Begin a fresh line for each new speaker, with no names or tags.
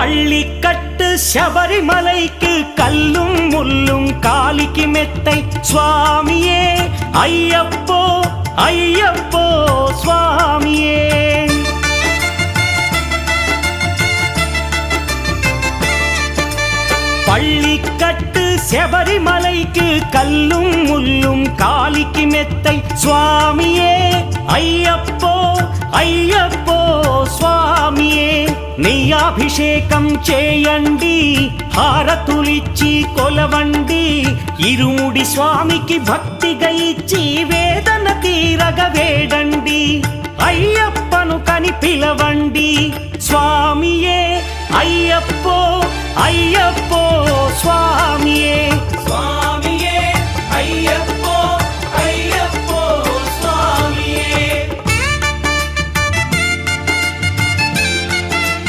பள்ளிக்கட்டு சபரிமலைக்கு கல்லும் முள்ளும் காலிக்கு மெத்தை சுவாமியே ஐயப்போ ஐயப்போ சுவாமியே. பள்ளிக்கட்டு சபரிமலைக்கு கல்லும் முள்ளும் காலிக்கு மெத்தை சுவாமியே ஐயப்போ ஐயப்போ స్వామియే నెయ్యాభిషేకం చేయండి హారతులిచ్చి కొలవండి ఇరుముడి స్వామికి భక్తిగా ఇచ్చి వేదన తీరగ వేడండి అయ్యప్పను కని పిలవండి స్వామియే అయ్యప్పో అయ్యప్పో స్వామియే స్వామి